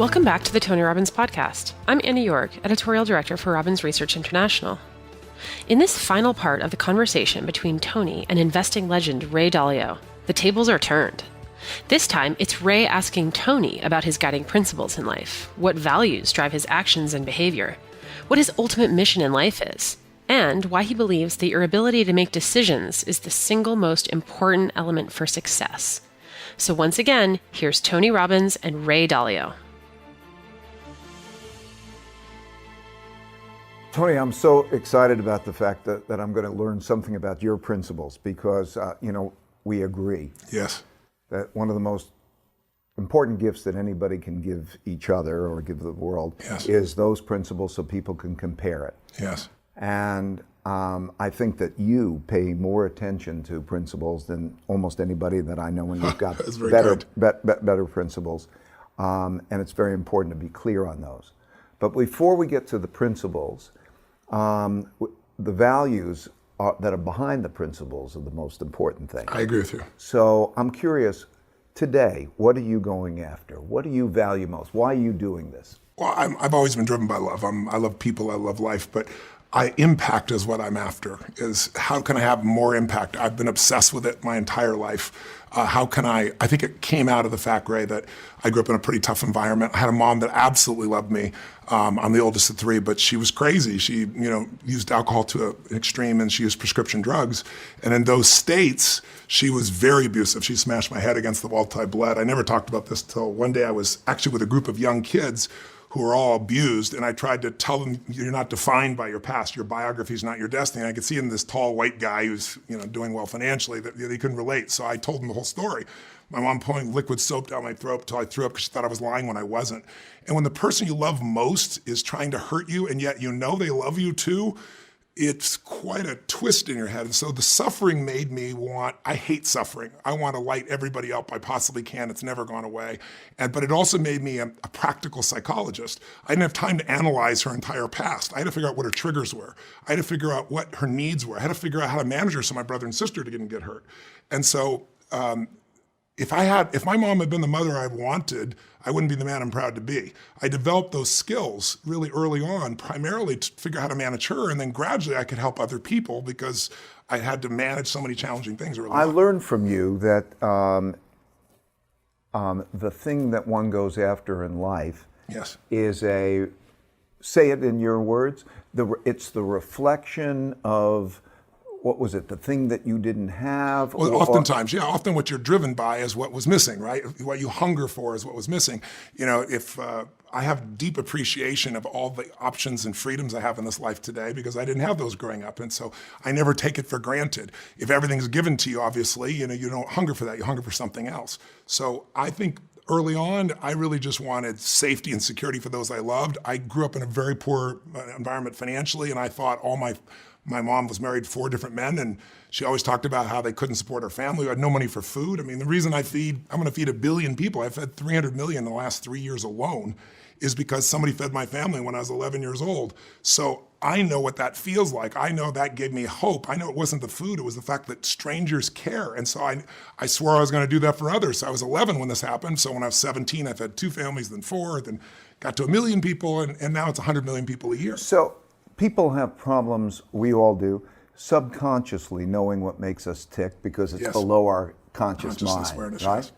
Welcome back to the Tony Robbins podcast. I'm Annie York, editorial director for Robbins Research International. In this final part of the conversation between Tony and investing legend Ray Dalio, the tables are turned. This time, it's Ray asking Tony about his guiding principles in life, what values drive his actions and behavior, what his ultimate mission in life is, and why he believes that your ability to make decisions is the single most important element for success. So once again, here's Tony Robbins and Ray Dalio. Tony, I'm so excited about the fact that I'm going to learn something about your principles because, we agree. Yes. That one of the most important gifts that anybody can give each other or give the world is those principles so people can compare it. Yes. And I think that you pay more attention to principles than almost anybody that I know, and you've got better principles. And it's very important to be clear on those. But before we get to the principles, the values that are behind the principles are the most important thing. I agree with you. So I'm curious, today, what are you going after? What do you value most? Why are you doing this? Well, I've always been driven by love. I love people, I love life, but impact is what I'm after, is how can I have more impact? I've been obsessed with it my entire life. How can I think it came out of the fact, Ray, that I grew up in a pretty tough environment. I had a mom that absolutely loved me. I'm the oldest of three, but she was crazy. She, used alcohol to an extreme, and she used prescription drugs. And in those states, she was very abusive. She smashed my head against the wall till I bled. I never talked about this till one day I was actually with a group of young kids who were all abused, and I tried to tell them, you're not defined by your past. Your biography is not your destiny. And I could see in this tall white guy who's doing well financially that they couldn't relate. So I told him the whole story. My mom pouring liquid soap down my throat until I threw up because she thought I was lying when I wasn't. And when the person you love most is trying to hurt you, and yet they love you too, it's quite a twist in your head. And so the suffering made me I hate suffering. I want to light everybody up I possibly can. It's never gone away. But it also made me a practical psychologist. I didn't have time to analyze her entire past. I had to figure out what her triggers were. I had to figure out what her needs were. I had to figure out how to manage her so my brother and sister didn't get hurt. And so if my mom had been the mother I wanted, I wouldn't be the man I'm proud to be. I developed those skills really early on, primarily to figure out how to manage her, and then gradually I could help other people because I had to manage so many challenging things early on. I learned from you that the thing that one goes after in life is say it in your words, it's the reflection of, what was it, the thing that you didn't have? Well, oftentimes, often what you're driven by is what was missing, right? What you hunger for is what was missing. If I have deep appreciation of all the options and freedoms I have in this life today because I didn't have those growing up. And so I never take it for granted. If everything's given to you, obviously, you don't hunger for that, you hunger for something else. So I think early on, I really just wanted safety and security for those I loved. I grew up in a very poor environment financially, and I thought my mom was married to 4 different men, and she always talked about how they couldn't support her family. We had no money for food. I mean, the reason I'm going to feed 1 billion people, I've fed 300 million in the last 3 years alone, is because somebody fed my family when I was 11 years old. So I know what that feels like. I know that gave me hope. I know it wasn't the food, it was the fact that strangers care. And so I swore I was going to do that for others. So I was 11 when this happened. So when I was 17, I fed 2 families, then 4, then got to 1 million people, and now it's 100 million people a year. So people have problems, we all do, subconsciously knowing what makes us tick because it's below our conscious mind, awareness, right? Yes.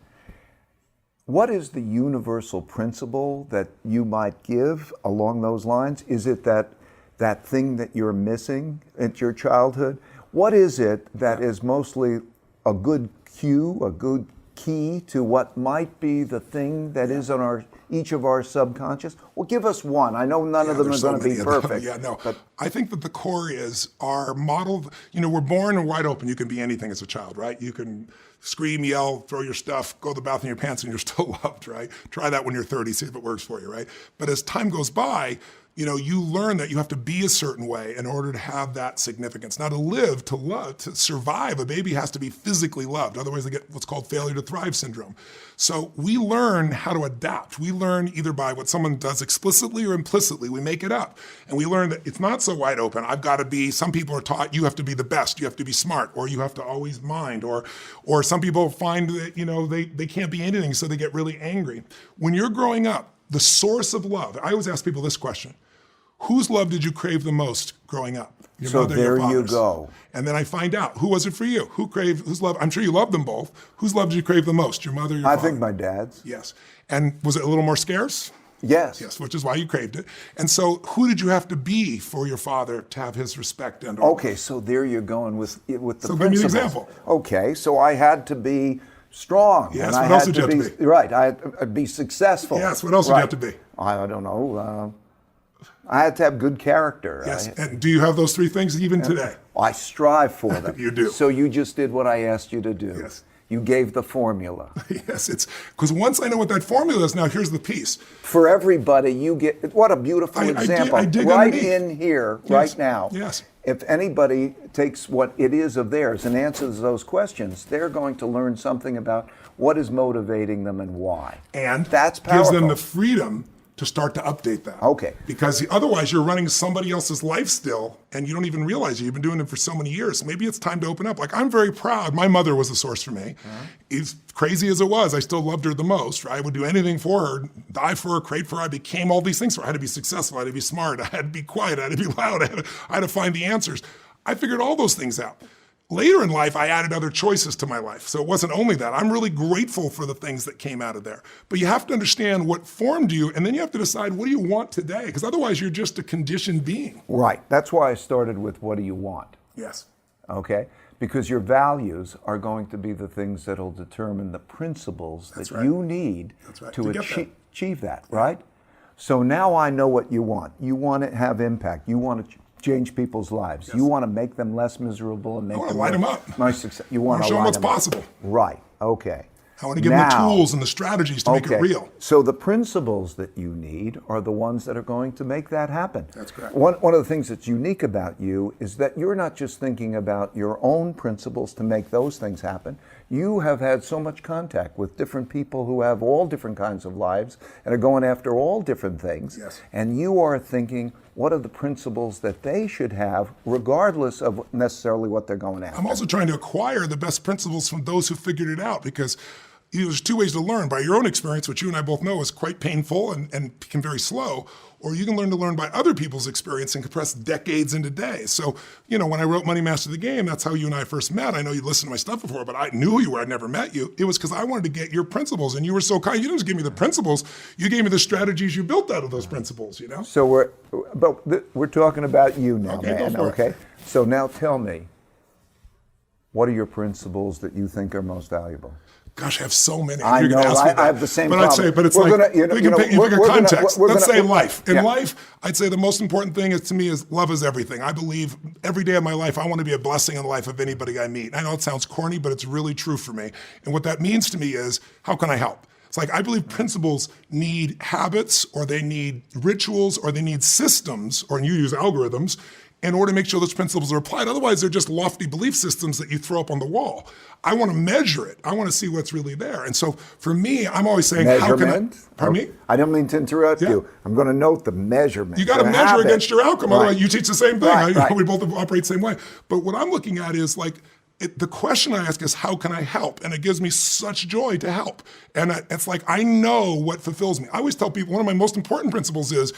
What is the universal principle that you might give along those lines? Is it that thing that you're missing at your childhood? What is it that is mostly a good cue, a good key to what might be the thing that is on each of our subconscious? Well, give us one. I know none of them are going to be perfect. But I think that the core is our model. We're born and wide open. You can be anything as a child, right? You can scream, yell, throw your stuff, go to the bathroom in your pants, and you're still loved, right? Try that when you're 30, see if it works for you, right? But as time goes by, you learn that you have to be a certain way in order to have that significance. Now, to live, to love, to survive, a baby has to be physically loved. Otherwise, they get what's called failure to thrive syndrome. So we learn how to adapt. We learn either by what someone does explicitly or implicitly. We make it up. And we learn that it's not so wide open. Some people are taught you have to be the best, you have to be smart, or you have to always mind, or some people find that, they can't be anything, so they get really angry. When you're growing up, the source of love. I always ask people this question. Whose love did you crave the most growing up? Your So mother, there your you father's. go. And then I find out, who was it for you? Whose love? I'm sure you loved them both. Whose love did you crave the most? Your mother, your I father? think my dad's. Yes. And was it a little more scarce? Yes. Yes, which is why you craved it. And so who did you have to be for your father to have his respect and Okay, so there you're going with the So give me an principles. example. Okay, so I had to be strong. Yes, and what I else had did you have to be? Right, I'd be successful. Yes, what else did you have to be? I don't know. I had to have good character. Yes, and do you have those three things even today? I strive for them. You do. So you just did what I asked you to do. Yes. You gave the formula. Yes, it's because once I know what that formula is, now here's the piece. For everybody, you get, what a beautiful example. I dig right underneath. in here, Yes, right now. yes. If anybody takes what it is of theirs and answers those questions, they're going to learn something about what is motivating them and why. And that's powerful. gives them the freedom to start to update that. Okay. Because otherwise you're running somebody else's life still and you don't even realize you've been doing it for so many years. Maybe it's time to open up. Like, I'm very proud. My mother was the source for me. As crazy as it was, I still loved her the most. Right? I would do anything for her, die for her, crave for her. I became all these things for her. I had to be successful. I had to be smart. I had to be quiet. I had to be loud. I had to find the answers. I figured all those things out. Later in life, I added other choices to my life. So it wasn't only that. I'm really grateful for the things that came out of there. But you have to understand what formed you, and then you have to decide, what do you want today? Because otherwise, you're just a conditioned being. Right. That's why I started with what do you want? Yes. Okay? Because your values are going to be the things that will determine the principles That's that right. you need That's right. to To get that. achieve that, right? So now I know what you want. You want to have impact. You want to change people's lives. Yes. You want to make them less miserable and make wanna them light them up. more success. You I want wanna to show them light what's them up. possible. Right. Okay. I want to give them the tools and the strategies to make it real. So the principles that you need are the ones that are going to make that happen. That's correct. One of the things that's unique about you is that you're not just thinking about your own principles to make those things happen. You have had so much contact with different people who have all different kinds of lives and are going after all different things. Yes. And you are thinking, what are the principles that they should have, regardless of necessarily what they're going after? I'm also trying to acquire the best principles from those who figured it out, because there's two ways to learn: by your own experience, which you and I both know is quite painful and can be very slow, or you can learn by other people's experience and compress decades into days. So, when I wrote Money Master the Game, that's how you and I first met. I know you'd listened to my stuff before, but I knew who you were. I'd never met you. It was because I wanted to get your principles, and you were so kind. You didn't just give me the principles; you gave me the strategies you built out of those principles. So we're talking about you now, Okay, man. go for it. Okay. So now tell me, what are your principles that you think are most valuable? Gosh, I have so many. I You're gonna know, ask me I that. have the same but problem. I'd say, but it's We're like, gonna- we can pick a we're gonna- context. we're Let's gonna- say life. In yeah. life, I'd say the most important thing is, to me, is love is everything. I believe every day of my life, I want to be a blessing in the life of anybody I meet. I know it sounds corny, but it's really true for me. And what that means to me is, how can I help? It's like, I believe principles need habits, or they need rituals, or they need systems, or you use algorithms, in order to make sure those principles are applied. Otherwise, they're just lofty belief systems that you throw up on the wall. I want to measure it. I want to see what's really there. And so for me, I'm always saying, how can I? Pardon me? I don't mean to interrupt Yeah. you. I'm going to note the measurement. You got to the measure habit. against your outcome. Right. Otherwise, you teach the same thing. Right. We both operate the same way. But what I'm looking at is like, the question I ask is, how can I help? And it gives me such joy to help. And it's like, I know what fulfills me. I always tell people, one of my most important principles is,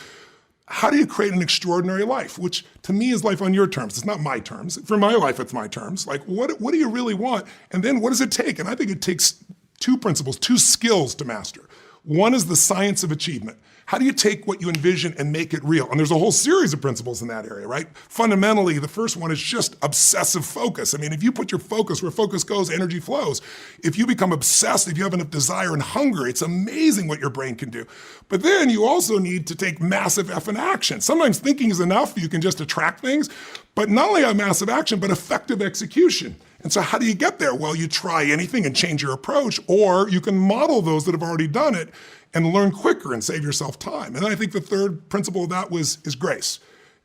how do you create an extraordinary life? Which to me is life on your terms. It's not my terms. For my life, it's my terms. Like, what do you really want? And then what does it take? And I think it takes two principles, two skills to master. One is the science of achievement. How do you take what you envision and make it real? And there's a whole series of principles in that area, right? Fundamentally, the first one is just obsessive focus. I mean, if you put your focus where focus goes, energy flows. If you become obsessed, if you have enough desire and hunger, it's amazing what your brain can do. But then you also need to take massive effing action. Sometimes thinking is enough. You can just attract things. But not only a massive action, but effective execution. And so how do you get there? Well, you try anything and change your approach, or you can model those that have already done it and learn quicker and save yourself time. And then I think the third principle of that is grace,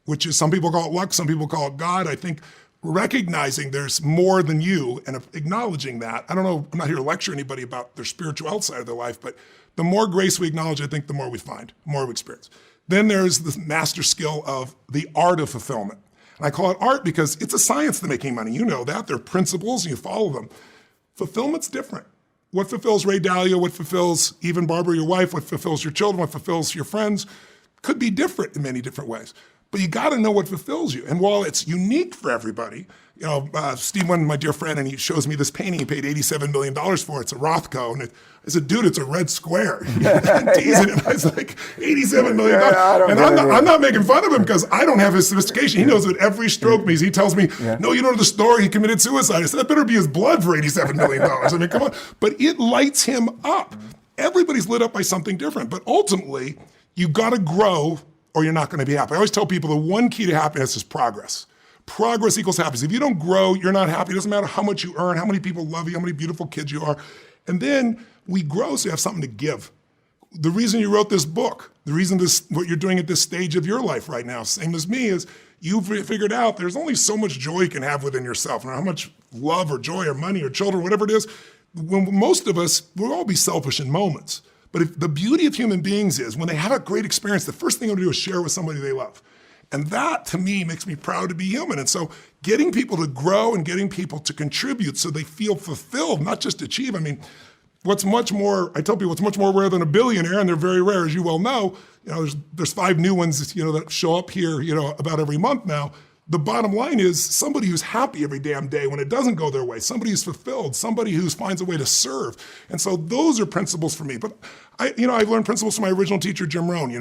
which is, some people call it luck, some people call it God. I think recognizing there's more than you and acknowledging that. I don't know, I'm not here to lecture anybody about their spiritual side of their life, but the more grace we acknowledge, I think the more we find, the more we experience. Then there's the master skill of the art of fulfillment. And I call it art because it's a science to making money. You know that. There are principles and you follow them. Fulfillment's different. what fulfills Ray Dalio, what fulfills even Barbara, your wife, what fulfills your children, what fulfills your friends, could be different in many different ways. But you got to know what fulfills you. And while it's unique for everybody, Steve Wynn, my dear friend, and he shows me this painting he paid $87 million for. It's a Rothko. And I said, dude, it's a red square. I'm teasing him. I was like, $87 million. I'm not making fun of him because I don't have his sophistication. He knows what every stroke means. He tells me, no, you know the story, he committed suicide. I said, that better be his blood for $87 million. I mean, come on. But it lights him up. Everybody's lit up by something different. But ultimately, you got to grow or you're not going to be happy. I always tell people the one key to happiness is progress. Progress equals happiness. If you don't grow, you're not happy. It doesn't matter how much you earn, how many people love you, how many beautiful kids you are. And then we grow so you have something to give. The reason you wrote this book, the reason what you're doing at this stage of your life right now, same as me, is you've figured out there's only so much joy you can have within yourself, and how much love or joy or money or children, whatever it is. When most of us, we'll all be selfish in moments. But if the beauty of human beings is when they have a great experience, the first thing they'll do is share with somebody they love. And that, to me, makes me proud to be human. And so getting people to grow and getting people to contribute so they feel fulfilled, not just achieve. I mean, I tell people what's much more rare than a billionaire, and they're very rare, as you well know. There's 5 new ones, that show up here, about every month now. The bottom line is somebody who's happy every damn day when it doesn't go their way, somebody who's fulfilled, somebody who finds a way to serve. And so those are principles for me. But I've learned principles from my original teacher, Jim Rohn.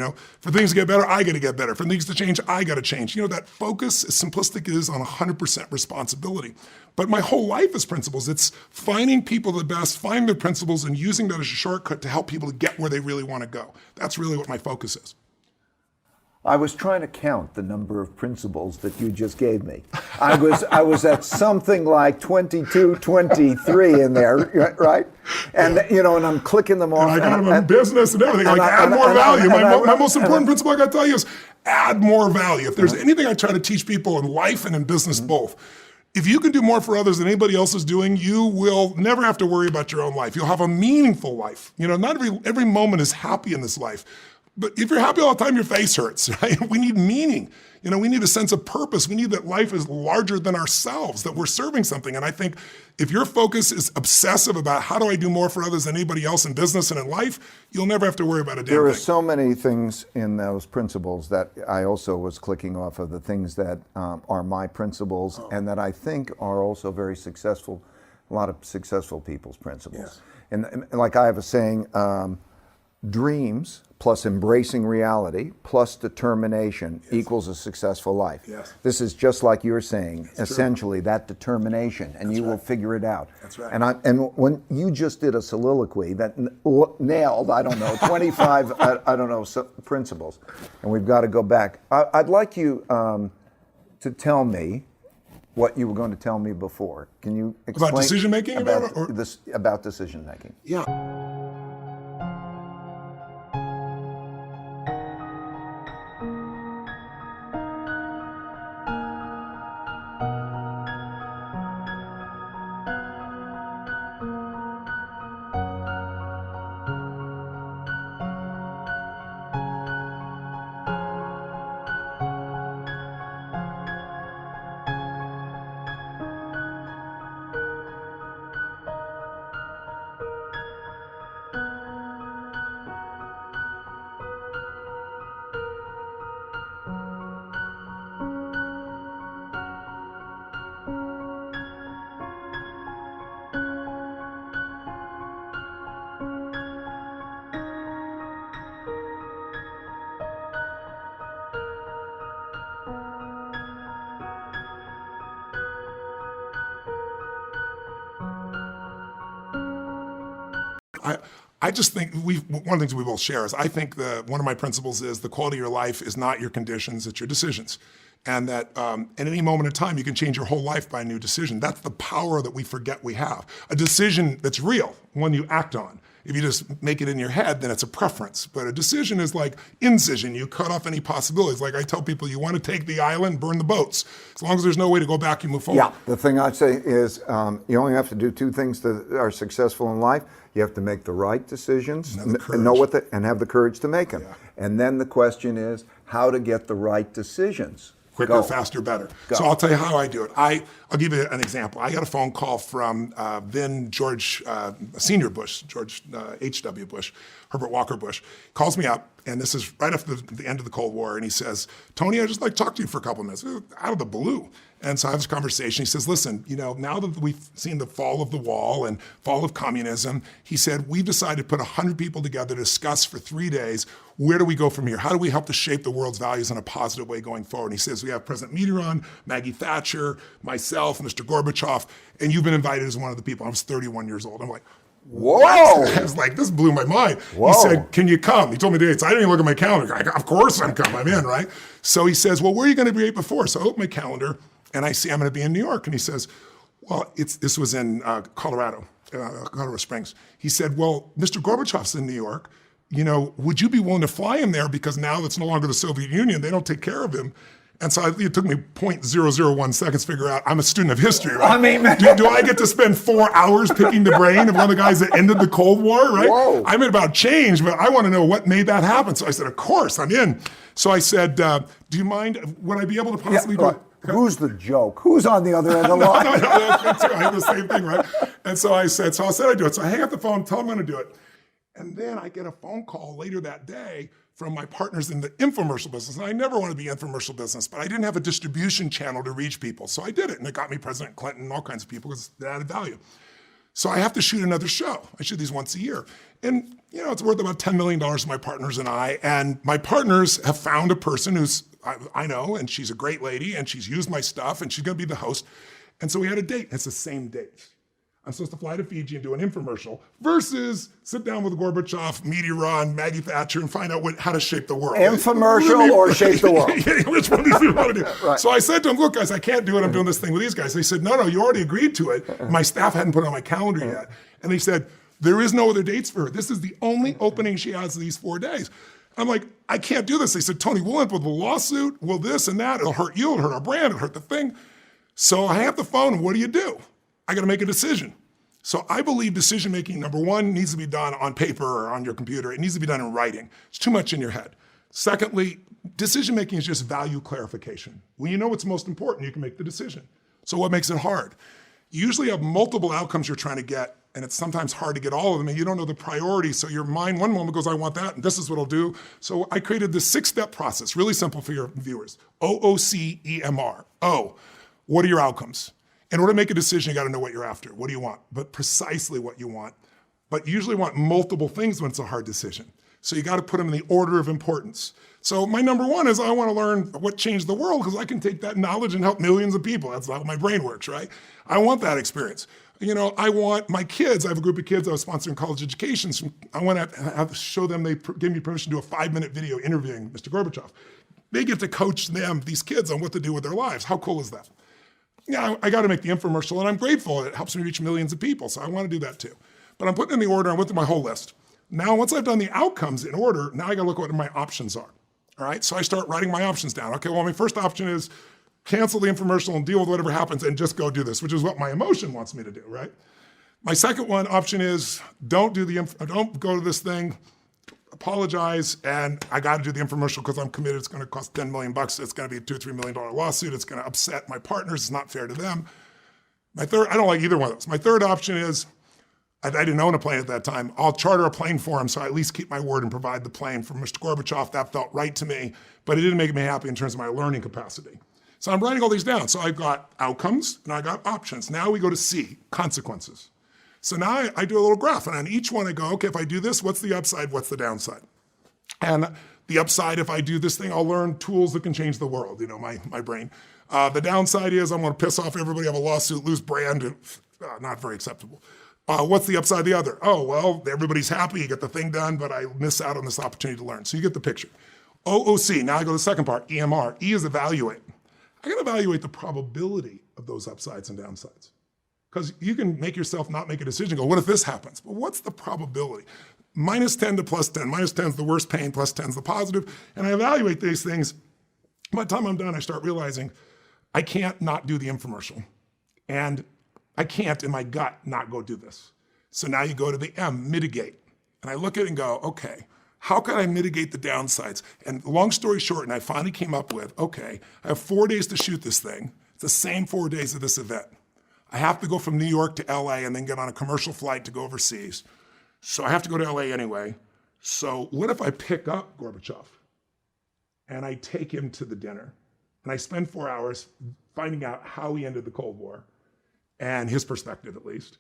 For things to get better, I got to get better. For things to change, I got to change. That focus, as simplistic it is, on 100% responsibility. But my whole life is principles. It's finding people the best, finding their principles, and using that as a shortcut to help people to get where they really want to go. That's really what my focus is. I was trying to count the number of principles that you just gave me. I was at something like 22, 23 in there, right? And and I'm clicking them off. And I got them in business and everything. Add more value. My most important principle I got to tell you is add more value. If there's anything I try to teach people in life and in business both, if you can do more for others than anybody else is doing, you will never have to worry about your own life. You'll have a meaningful life. Not every moment is happy in this life. But if you're happy all the time, your face hurts, right? We need meaning. We need a sense of purpose. We need that life is larger than ourselves, that we're serving something. And I think if your focus is obsessive about how do I do more for others than anybody else in business and in life, you'll never have to worry about a damn thing. There are so many things in those principles that I also was clicking off of, the things that are my principles and that I think are also very successful, a lot of successful people's principles. Yes. And like I have a saying, dreams plus embracing reality plus determination equals a successful life. Yes. This is just like you're saying, essentially that determination, and you will figure it out. That's right. And when you just did a soliloquy that nailed, 25, principles, and we've got to go back. I'd like you to tell me what you were going to tell me before. Can you explain about decision making? About decision making. Yeah. I just think one of the things we both share is I think one of my principles is the quality of your life is not your conditions, it's your decisions. And that at any moment in time, you can change your whole life by a new decision. That's the power that we forget we have. A decision that's real, one you act on. If you just make it in your head, then it's a preference. But a decision is like incision. You cut off any possibilities. Like I tell people, you want to take the island, burn the boats. As long as there's no way to go back, you move forward. Yeah, the thing I'd say is you only have to do 2 things that are successful in life. You have to make the right decisions and have the courage to make them. Yeah. And then the question is how to get the right decisions. Quicker, Go. faster, better. Go. So I'll tell you how I do it. I'll give you an example. I got a phone call from then George Senior Bush, George H.W. Bush, Herbert Walker Bush, calls me up, and this is right after the end of the Cold War, and he says, Tony, I'd just like to talk to you for a couple of minutes, out of the blue. And so I have this conversation. He says, listen, now that we've seen the fall of the wall and fall of communism, he said, we've decided to put 100 people together to discuss for 3 days, where do we go from here? How do we help to shape the world's values in a positive way going forward? And he says, we have President Mitterrand, Maggie Thatcher, myself, Mr. Gorbachev, and you've been invited as one of the people. I was 31 years old. I'm like, whoa! I was like, this blew my mind. Whoa. He said, can you come? He told me the dates. I didn't even look at my calendar. Of course I'm coming. I'm in, right? So he says, well, where are you going to be before? So I open my calendar, and I see I'm going to be in New York. And he says, well, this was in Colorado Springs. He said, well, Mr. Gorbachev's in New York. Would you be willing to fly him there? Because now it's no longer the Soviet Union. They don't take care of him. And so it took me 0.001 seconds to figure out I'm a student of history, right? I mean, do I get to spend 4 hours picking the brain of one of the guys that ended the Cold War, right? Whoa. I'm about change, but I want to know what made that happen. So I said, of course, I'm in. So I said, do you mind, would I be able to possibly do it? Who's the joke? Who's on the other end of the line? No, I had the same thing, right? And so I said I'd do it. So I hang up the phone, tell them I'm going to do it. And then I get a phone call later that day from my partners in the infomercial business. And I never want to be in infomercial business, but I didn't have a distribution channel to reach people. So I did it, and it got me President Clinton and all kinds of people because it added value. So I have to shoot another show. I shoot these once a year. And it's worth about $10 million to my partners and I. And my partners have found a person who's, I know, and she's a great lady, and she's used my stuff, and she's going to be the host. And so we had a date. It's the same date. I'm supposed to fly to Fiji and do an infomercial versus sit down with Gorbachev, Mitterrand, Maggie Thatcher, and find out how to shape the world. Infomercial or shape the world? Yeah, which one do you want to do? Right. So I said to him, look, guys, I can't do it. I'm doing this thing with these guys. They said, no, you already agreed to it. My staff hadn't put it on my calendar yet. And they said, there is no other dates for her. This is the only opening she has these 4 days. I'm like, I can't do this. They said, Tony, we'll end up with a lawsuit. Will this and that. It'll hurt you. It'll hurt our brand. It'll hurt the thing. So I hang up the phone, and what do? I got to make a decision. So I believe decision-making, number one, needs to be done on paper or on your computer. It needs to be done in writing. It's too much in your head. Secondly, decision-making is just value clarification. When you know what's most important, you can make the decision. So what makes it hard? You usually have multiple outcomes you're trying to get, and it's sometimes hard to get all of them, and you don't know the priorities. So your mind one moment goes, I want that, and this is what I'll do. So I created this 6-step process, really simple for your viewers. OOCEMR. O, what are your outcomes? In order to make a decision, you got to know what you're after. What do you want? But precisely what you want. But you usually want multiple things when it's a hard decision. So you got to put them in the order of importance. So my number one is I want to learn what changed the world because I can take that knowledge and help millions of people. That's how my brain works, right? I want that experience. I want my kids. I have a group of kids I was sponsoring college education. So I want to have show them, they gave me permission to do a 5-minute video interviewing Mr. Gorbachev. They get to coach them, these kids, on what to do with their lives. How cool is that? Yeah, I got to make the infomercial, and I'm grateful. It helps me reach millions of people, so I want to do that too. But I'm putting in the order. I went through my whole list. Now, once I've done the outcomes in order, now I got to look at what my options are. All right, so I start writing my options down. Okay, well, my first option is cancel the infomercial and deal with whatever happens and just go do this, which is what my emotion wants me to do, right? My second option is don't go to this thing, apologize, and I got to do the infomercial because I'm committed. It's going to cost $10 million. It's going to be a $2 or $3 million lawsuit. It's going to upset my partners. It's not fair to them. I don't like either one of those. My third option is I didn't own a plane at that time. I'll charter a plane for him, so I at least keep my word and provide the plane for Mr. Gorbachev. That felt right to me, but it didn't make me happy in terms of my learning capacity. So I'm writing all these down. So I've got outcomes and I got options. Now we go to C, consequences. So now I do a little graph, and on each one I go, okay, if I do this, what's the upside, what's the downside? And the upside, if I do this thing, I'll learn tools that can change the world, my brain. The downside is I'm going to piss off everybody, have a lawsuit, lose brand, not very acceptable. What's the upside of the other? Oh, well, everybody's happy, you get the thing done, but I miss out on this opportunity to learn. So you get the picture. OOC, now I go to the second part, EMR. E is evaluate. I got to evaluate the probability of those upsides and downsides. Because you can make yourself not make a decision, go, what if this happens? But what's the probability? -10 to +10. -10 is the worst pain, +10 is the positive. And I evaluate these things. By the time I'm done, I start realizing I can't not do the infomercial. And I can't, in my gut, not go do this. So now you go to the M, mitigate. And I look at it and go, okay, How can I mitigate the downsides? And long story short, and I finally came up with, okay, I have 4 days to shoot this thing. It's the same 4 days of this event. I have to go from New York to LA and then get on a commercial flight to go overseas. So I have to go to LA anyway. So what if I pick up Gorbachev and I take him to the dinner and I spend 4 hours finding out how he ended the Cold War and his perspective at least.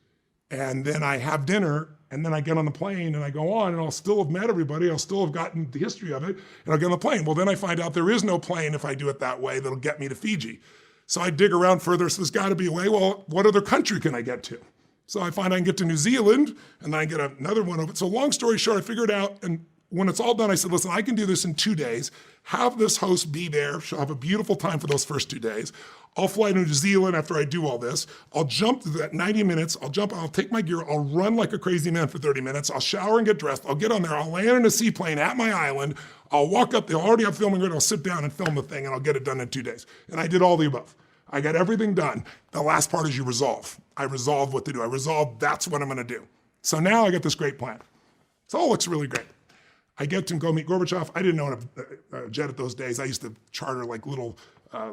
And then I have dinner and then I get on the plane and I go on and I'll still have met everybody. I'll still have gotten the history of it and I'll get on the plane. Well, then I find out there is no plane if I do it that way that'll get me to Fiji. So I dig around further, so there's gotta be a way. Well, what other country can I get to? So I find I can get to New Zealand and then I get another one of it. So long story short, I figured out, and when it's all done, I said, listen, I can do this in 2 days. Have this host be there. She'll have a beautiful time for those first 2 days. I'll fly to New Zealand after I do all this. I'll jump through that 90 minutes. I'll take my gear. I'll run like a crazy man for 30 minutes. I'll shower and get dressed. I'll get on there. I'll land in a seaplane at my island. I'll walk up. They'll already have filming ready. I'll sit down and film the thing and I'll get it done in 2 days. And I did all the above. I got everything done. The last part is you resolve. I resolved what to do. I resolved that's what I'm gonna do. So now I got this great plan. So it all looks really great. I get to go meet Gorbachev. I didn't own a jet at those days. I used to charter like little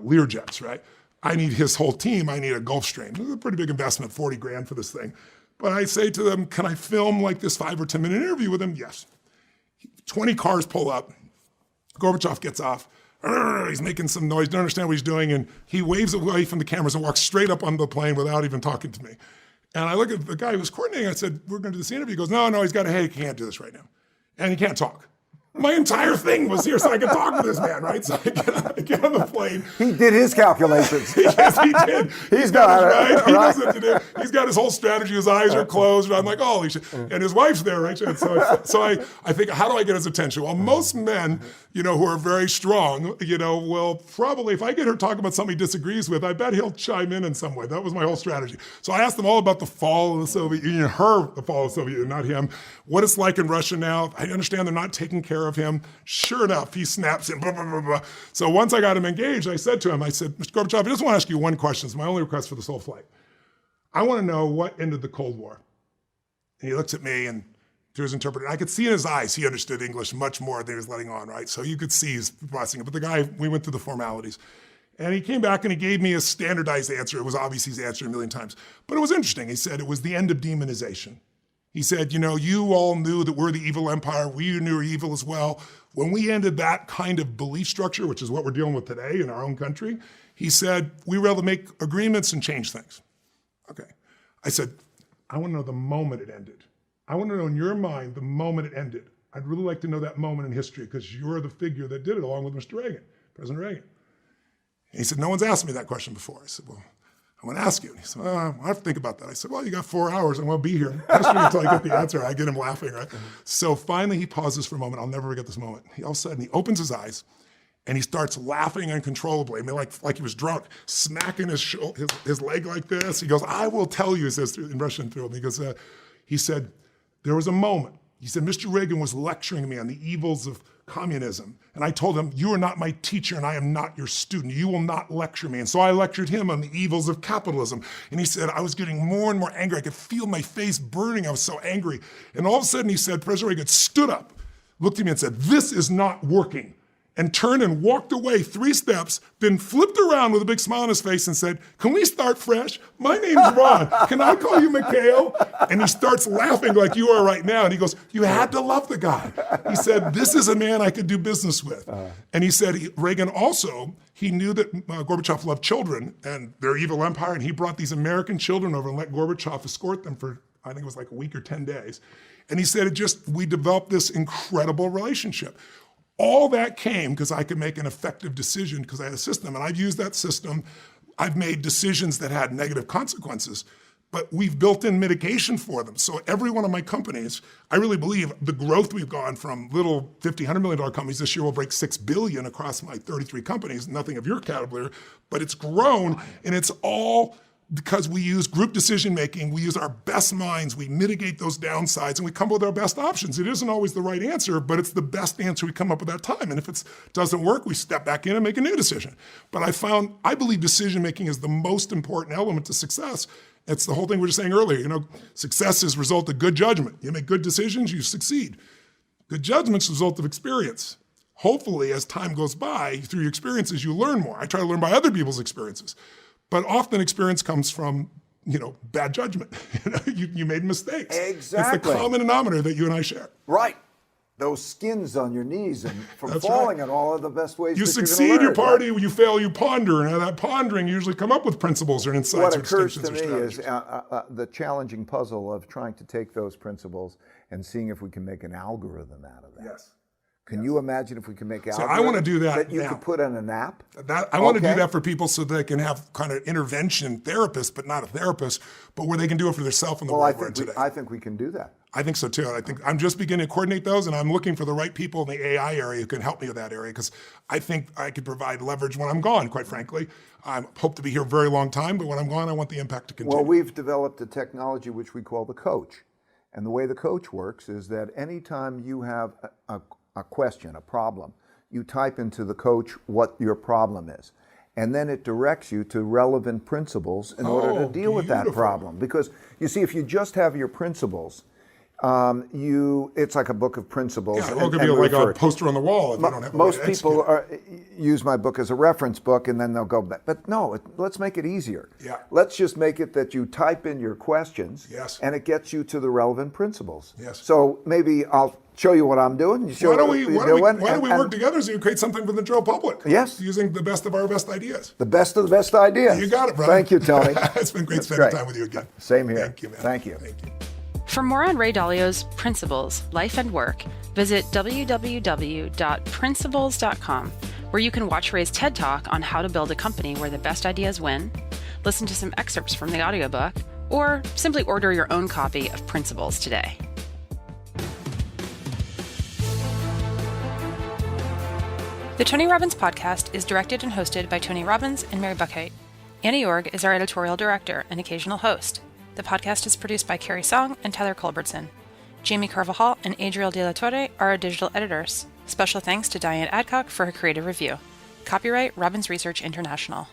Lear jets, right? I need his whole team. I need a Gulfstream. It was a pretty big investment, 40 grand for this thing. But I say to them, can I film like this 5 or 10 minute interview with him? Yes. 20 cars pull up. Gorbachev gets off. He's making some noise, don't understand what he's doing, and he waves away from the cameras and walks straight up on the plane without even talking to me. And I look at the guy who was coordinating, I said, we're gonna do this interview. He goes, no, he's got a headache, he can't do this right now. And he can't talk. My entire thing was here so I could talk to this man, right? So I get on the plane. He did his calculations. Yes, he did. He's got it. Right. He knows what to do. He's got his whole strategy. His eyes are closed. And I'm like, holy shit. And his wife's there, right? So I think, how do I get his attention? Well, most men, who are very strong, will probably, if I get her talking about something he disagrees with, I bet he'll chime in some way. That was my whole strategy. So I asked them all about the fall of the Soviet Union, the fall of the Soviet Union, not him. What it's like in Russia now. I understand they're not taking care of him. Sure enough, he snaps in, blah, blah, blah, blah. So once I got him engaged, I said to him, Mr. Gorbachev, I just want to ask you one question. It's my only request for this whole flight. I want to know what ended the Cold War. And he looks at me and through his interpreter, I could see in his eyes, he understood English much more than he was letting on, right? So you could see he's processing it. But the guy, we went through the formalities. And he came back and he gave me a standardized answer. It was obvious he's answered a million times. But it was interesting. He said it was the end of demonization. He said, you all knew that we're the evil empire. We knew we're evil as well. When we ended that kind of belief structure, which is what we're dealing with today in our own country, he said, we were able to make agreements and change things. Okay. I said, I want to know the moment it ended. I want to know in your mind the moment it ended. I'd really like to know that moment in history because you're the figure that did it along with Mr. Reagan, President Reagan. And he said, no one's asked me that question before. I said, well, I want to ask you. And he said, I have to think about that. I said, well, you got 4 hours. I'm going to be here. Until I get the answer. I get him laughing, right? So finally he pauses for a moment. I'll never forget this moment. All of a sudden he opens his eyes and he starts laughing uncontrollably. I mean, like he was drunk, smacking his leg like this. He goes, I will tell you, he says in Russian through him. He said, there was a moment. He said, Mr. Reagan was lecturing me on the evils of communism. And I told him, you are not my teacher and I am not your student. You will not lecture me. And so I lectured him on the evils of capitalism. And he said, I was getting more and more angry. I could feel my face burning. I was so angry. And all of a sudden he said, President Reagan stood up, looked at me and said, this is not working. And turned and walked away 3 steps, then flipped around with a big smile on his face and said, can we start fresh? My name's Ron. Can I call you Mikhail? And he starts laughing like you are right now. And he goes, you had to love the guy. He said, this is a man I could do business with. And he said, Reagan also, he knew that Gorbachev loved children and their evil empire. And he brought these American children over and let Gorbachev escort them for, I think it was like a week or 10 days. And he said, we developed this incredible relationship. All that came because I could make an effective decision because I had a system. And I've used that system. I've made decisions that had negative consequences, but we've built in mitigation for them. So every one of my companies, I really believe the growth we've gone from little $50, $100 million companies this year will break $6 billion across my 33 companies, nothing of your caliber, but it's grown and it's all because we use group decision-making, we use our best minds, we mitigate those downsides, and we come up with our best options. It isn't always the right answer, but it's the best answer we come up with at that time. And if it doesn't work, we step back in and make a new decision. But I believe decision-making is the most important element to success. It's the whole thing we were just saying earlier. Success is a result of good judgment. You make good decisions, you succeed. Good judgment's the result of experience. Hopefully, as time goes by, through your experiences, you learn more. I try to learn by other people's experiences. But often experience comes from, bad judgment. You made mistakes. Exactly. It's the common denominator that you and I share. Right. Those skins on your knees and from That's falling right. and all of the best ways You that succeed, you're you going to learn. party, you fail, you ponder. And that pondering usually come up with principles or insights What or occurs distinctions to or me is strategies. the challenging puzzle of trying to take those principles and seeing if we can make an algorithm out of that. Yes. Can you imagine if we can make algorithms I wanna do that you now. could put on an app? I want to Okay. do that for people so they can have kind of intervention therapists, but not a therapist, but where they can do it for themselves in the Well, I world we're in think today. I think we can do that. I think so too. I think I'm just beginning to coordinate those, and I'm looking for the right people in the AI area who can help me with that area, because I think I could provide leverage when I'm gone, quite frankly. I hope to be here a very long time, but when I'm gone, I want the impact to continue. Well, we've developed a technology which we call the coach. And the way the coach works is that anytime you have a question, a problem, you type into the coach what your problem is. And then it directs you to relevant principles in order to deal with that beautiful. problem. Because you see, if you just have your principles, it's like a book of principles. Yeah, it could be like a poster on the wall if you don't have a way Most to people execute. use my book as a reference book and then they'll go back. But no, let's make it easier. Yeah. Let's just make it that you type in your questions Yes. and it gets you to the relevant principles. Yes. So maybe I'll show you what I'm doing. You show Why don't what we you're doing, work together so you create something for the general public? Yes. Using the best of our best ideas. The best of the best ideas. You got it, brother. Thank you, Tony. It's been great That's spending great. time with you again. Same here. Thank you, man. Thank you. Thank you. For more on Ray Dalio's principles, life, and work, visit www.principles.com, where you can watch Ray's TED Talk on how to build a company where the best ideas win, listen to some excerpts from the audiobook, or simply order your own copy of Principles today. The Tony Robbins podcast is directed and hosted by Tony Robbins and Mary Buckheit. Annie Org is our editorial director and occasional host. The podcast is produced by Carrie Song and Tyler Culbertson. Jamie Carvajal and Adriel De La Torre are our digital editors. Special thanks to Diane Adcock for her creative review. Copyright Robbins Research International.